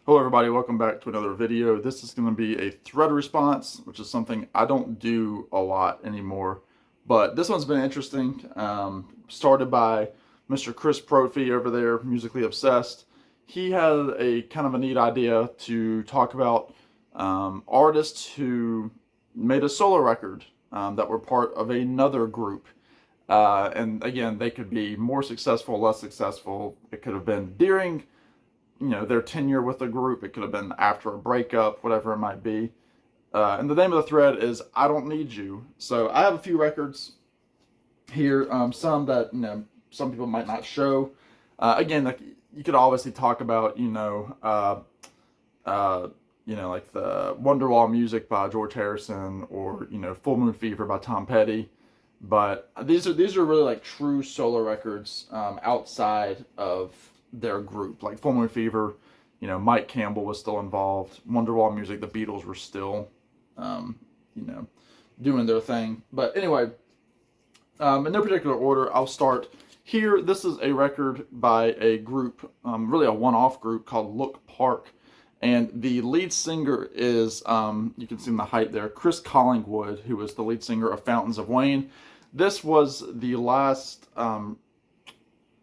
Hello everybody, welcome back to another video. This is going to be a thread response, which is something I don't do a lot anymore. But this one's been interesting. Started by Mr. Chris Profi over there, Musically Obsessed. He had a kind of a neat idea to talk about artists who made a solo record that were part of another group. And again, they could be more successful, less successful. It could have been during their tenure with the group. It could have been after a breakup, whatever it might be. And the name of the thread is I Don't Need You. So I have a few records here, some that some people might not show. Again, like you could obviously talk about like the Wonderwall music by George Harrison, or Full Moon Fever by Tom Petty. But these are really like true solo records outside of their group. Like Full Moon Fever, Mike Campbell was still involved. Wonderwall music, the Beatles were still, you know, doing their thing. But anyway, in no particular order, I'll start here. This is a record by a group, really a one-off group called Look Park. And the lead singer is, you can see in the height there, Chris Collingwood, who was the lead singer of Fountains of Wayne. This was the last,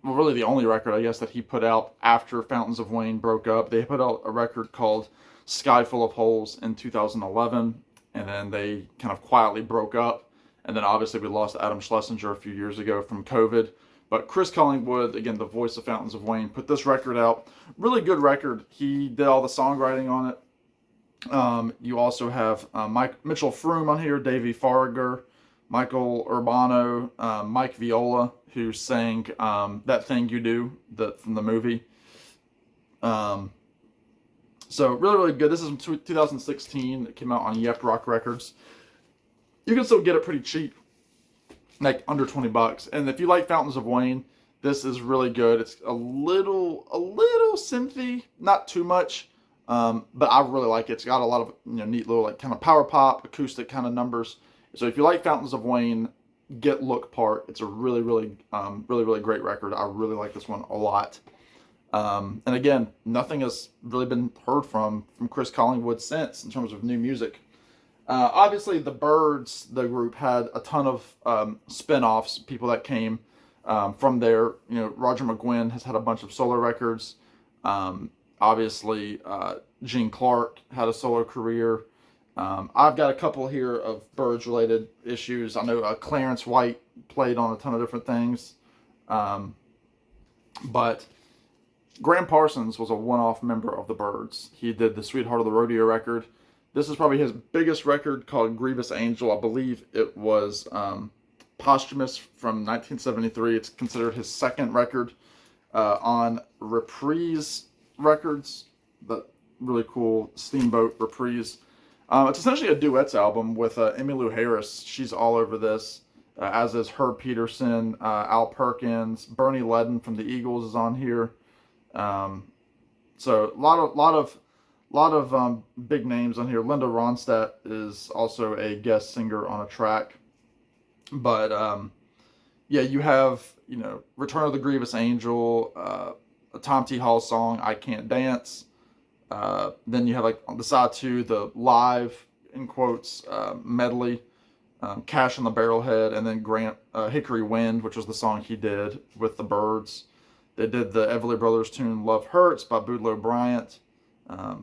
well, really the only record, I guess, that he put out after Fountains of Wayne broke up. They put out a record called Sky Full of Holes in 2011, and then they kind of quietly broke up. And then obviously we lost Adam Schlesinger a few years ago from COVID. But Chris Collingwood, again, the voice of Fountains of Wayne, put this record out. Really good record. He did all the songwriting on it. You also have Mitchell Froom on here, Davey Farragher, Michael Urbano, Mike Viola, who sang That Thing You Do from the movie. So really, really good. This is from 2016. It came out on Yep Rock Records. You can still get it pretty cheap, like under $20. And if you like Fountains of Wayne, this is really good. It's a little synthy, not too much, but I really like it. It's got a lot of neat little like kind of power pop, acoustic kind of numbers. So if you like Fountains of Wayne, get Look Park. It's a really great record. I really like this one a lot. And again, nothing has really been heard from Chris Collingwood since in terms of new music. Obviously, the Byrds, the group, had a ton of spin-offs, people that came from there. Roger McGuinn has had a bunch of solo records. Obviously, Gene Clark had a solo career. I've got a couple here of Byrds-related issues. I know Clarence White played on a ton of different things. But Graham Parsons was a one-off member of the Byrds. He did the Sweetheart of the Rodeo record. This is probably his biggest record, called Grievous Angel. I believe it was posthumous from 1973. It's considered his second record on Reprise Records. That really cool Steamboat Reprise. It's essentially a duets album with Emmylou Harris. She's all over this, as is Herb Peterson, Al Perkins, Bernie Ledden from the Eagles is on here. So a lot of big names on here. Linda Ronstadt is also a guest singer on a track. But yeah, you have Return of the Grievous Angel, a Tom T. Hall song, I Can't Dance. Then you have like on the side two, the live in quotes medley, Cash on the Barrelhead, and then Grant Hickory Wind, which was the song he did with the Byrds. They did the Everly Brothers tune Love Hurts by Boudleaux Bryant.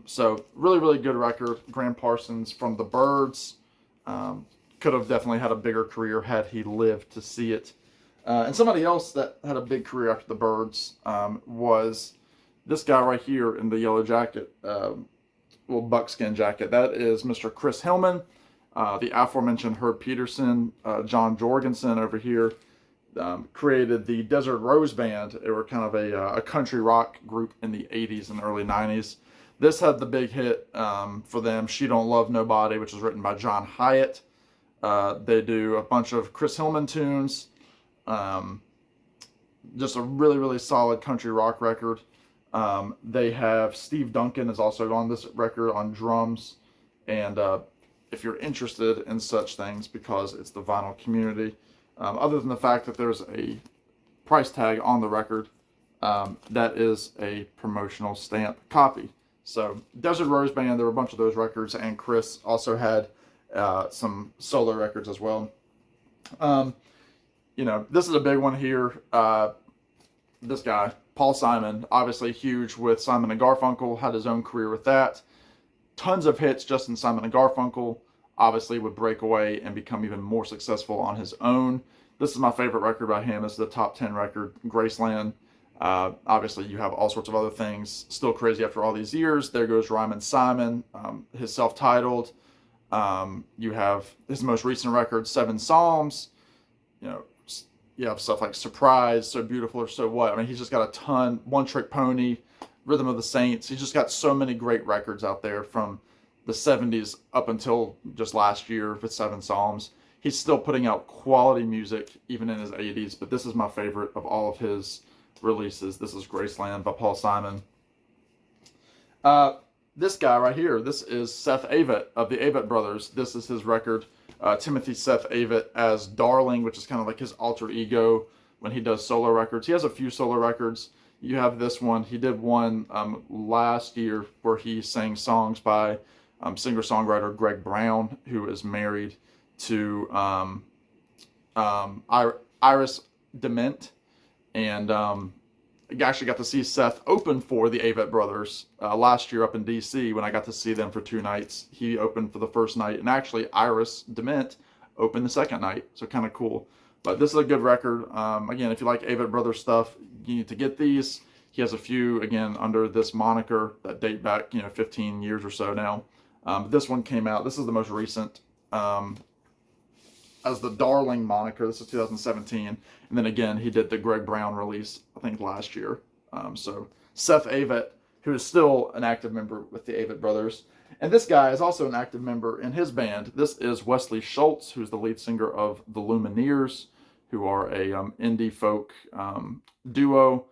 So really good record. Graham Parsons from the Byrds could have definitely had a bigger career had he lived to see it. And somebody else that had a big career after the Byrds was this guy right here in the yellow jacket, little buckskin jacket. That is Mr. Chris Hillman, the aforementioned Herb Peterson, John Jorgensen over here. Created the Desert Rose Band. They were kind of a country rock group in the 80s and early 90s. This had the big hit for them, She Don't Love Nobody, which was written by John Hyatt. They do a bunch of Chris Hillman tunes. Just a really solid country rock record. They have Steve Duncan is also on this record on drums. And if you're interested in such things, because it's the vinyl community, other than the fact that there's a price tag on the record, that is a promotional stamp copy. So Desert Rose Band, there were a bunch of those records, and Chris also had some solo records as well. Um, this is a big one here. This guy, Paul Simon, obviously huge with Simon and Garfunkel, had his own career with that. Tons of hits just in Simon and Garfunkel. Obviously would break away and become even more successful on his own. This is my favorite record by him. This is the top 10 record, Graceland. Obviously, you have all sorts of other things. Still Crazy After All These Years. There Goes Rhymin' Simon, his self-titled. You have his most recent record, Seven Psalms. You have stuff like Surprise, So Beautiful or So What. I mean, he's just got a ton. One Trick Pony, Rhythm of the Saints. He's just got so many great records out there from the 70s up until just last year with Seven Psalms. He's still putting out quality music even in his 80s, but this is my favorite of all of his releases. This is Graceland by Paul Simon. This guy right here, this is Seth Avett of the Avett Brothers. This is his record, Timothy Seth Avett as Darling, which is kind of like his alter ego when he does solo records. He has a few solo records. You have this one. He did one last year where he sang songs by singer-songwriter Greg Brown, who is married to Iris DeMent. And I actually got to see Seth open for the Avett Brothers last year up in D.C. when I got to see them for 2 nights. He opened for the first night, and actually Iris DeMent opened the second night, so kind of cool. But this is a good record. Again, if you like Avett Brothers stuff, you need to get these. He has a few, again, under this moniker that date back, 15 years or so now. This one came out. This is the most recent as the Darling moniker. This is 2017. And then again, he did the Greg Brown release, I think, last year. So Seth Avett, who is still an active member with the Avett Brothers. And this guy is also an active member in his band. This is Wesley Schultz, who's the lead singer of the Lumineers, who are a indie folk duo.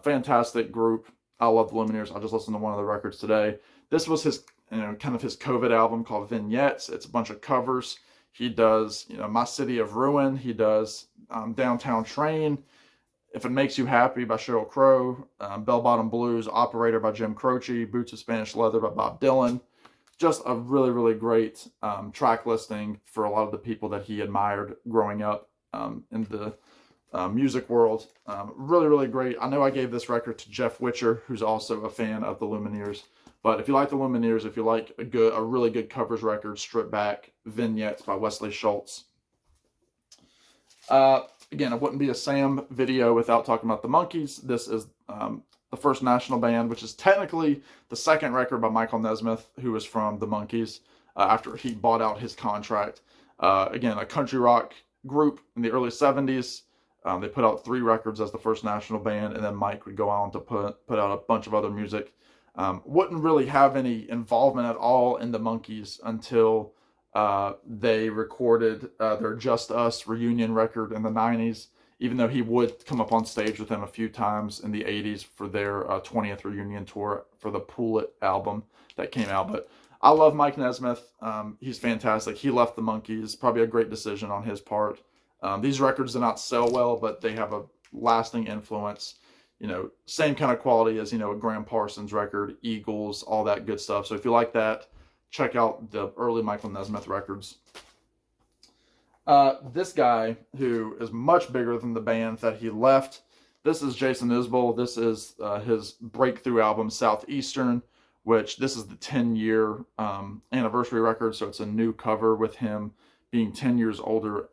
Fantastic group. I love the Lumineers. I just listened to one of the records today. This was his, kind of his COVID album called Vignettes. It's a bunch of covers. He does, My City of Ruin. He does Downtown Train, If It Makes You Happy by Sheryl Crow, Bell Bottom Blues, Operator by Jim Croce, Boots of Spanish Leather by Bob Dylan. Just a really, really great track listing for a lot of the people that he admired growing up in the music world. Really, really great. I know I gave this record to Jeff Witcher, who's also a fan of the Lumineers. But if you like the Lumineers, if you like a really good covers record, stripped back, Vignettes by Wesley Schultz. Again, it wouldn't be a Sam video without talking about the Monkees. This is the First National Band, which is technically the second record by Michael Nesmith, who is from the Monkees, after he bought out his contract. Again, a country rock group in the early 70s. They put out 3 records as the First National Band, and then Mike would go on to put out a bunch of other music. Wouldn't really have any involvement at all in the Monkees until they recorded their Just Us reunion record in the 90s, even though he would come up on stage with them a few times in the 80s for their 20th reunion tour for the Pull It album that came out. But I love Mike Nesmith. He's fantastic. He left the Monkees. Probably a great decision on his part. These records do not sell well, but they have a lasting influence. Same kind of quality as, a Graham Parsons record, Eagles, all that good stuff. So if you like that, check out the early Michael Nesmith records. This guy, who is much bigger than the band that he left, this is Jason Isbell. This is his breakthrough album, Southeastern, which this is the 10-year anniversary record, so it's a new cover with him being 10 years older.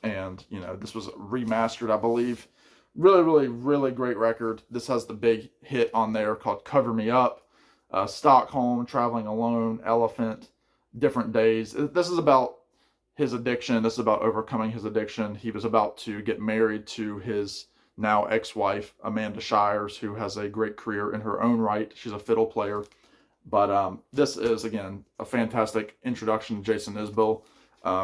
And, this was remastered, I believe. Really, really, really great record. This has the big hit on there called Cover Me Up. Stockholm, Traveling Alone, Elephant, Different Days. This is about his addiction. This is about overcoming his addiction. He was about to get married to his now ex-wife, Amanda Shires, who has a great career in her own right. She's a fiddle player. But this is, again, a fantastic introduction to Jason Isbell.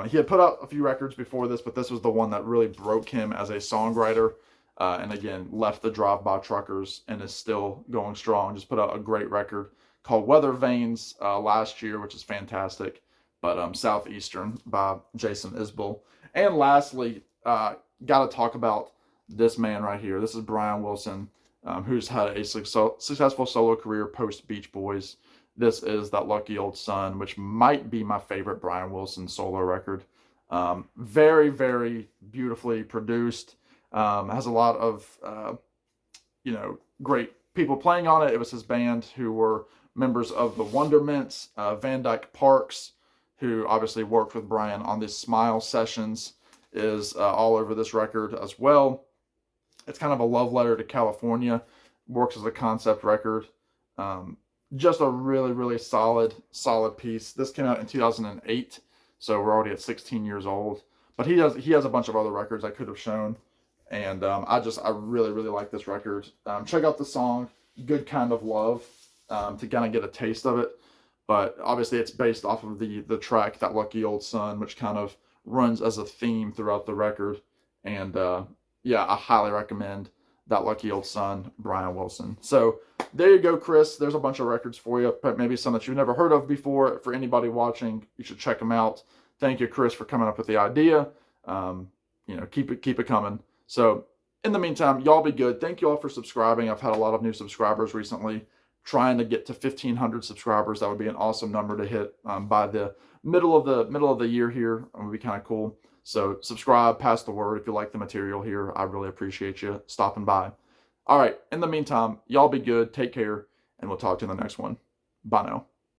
He had put out a few records before this, but this was the one that really broke him as a songwriter. And again, left the Drive-By Truckers and is still going strong. Just put out a great record called Weather Vanes last year, which is fantastic. But Southeastern by Jason Isbell. And lastly, got to talk about this man right here. This is Brian Wilson. who's had a successful solo career post Beach Boys. This is That Lucky Old Sun, which might be my favorite Brian Wilson solo record. Very, very beautifully produced. Has a lot of, great people playing on it. It was his band who were members of the Wondermints, Van Dyke Parks, who obviously worked with Brian on these Smile sessions, is all over this record as well. It's kind of a love letter to California. Works as a concept record. Just a really, really solid piece. This came out in 2008, so we're already at 16 years old. But he has a bunch of other records I could have shown, and I really, really like this record. Check out the song "Good Kind of Love" to kind of get a taste of it. But obviously, it's based off of the track "That Lucky Old Sun," which kind of runs as a theme throughout the record. And yeah, I highly recommend That Lucky Old Sun, Brian Wilson. So there you go, Chris. There's a bunch of records for you, but maybe some that you've never heard of before. For anybody watching, you should check them out. Thank you, Chris, for coming up with the idea. Keep it coming. So in the meantime, y'all be good. Thank you all for subscribing. I've had a lot of new subscribers recently. Trying to get to 1,500 subscribers. That would be an awesome number to hit by the middle of the year here. It would be kind of cool. So subscribe, pass the word if you like the material here. I really appreciate you stopping by. All right. In the meantime, y'all be good. Take care, and we'll talk to you in the next one. Bye now.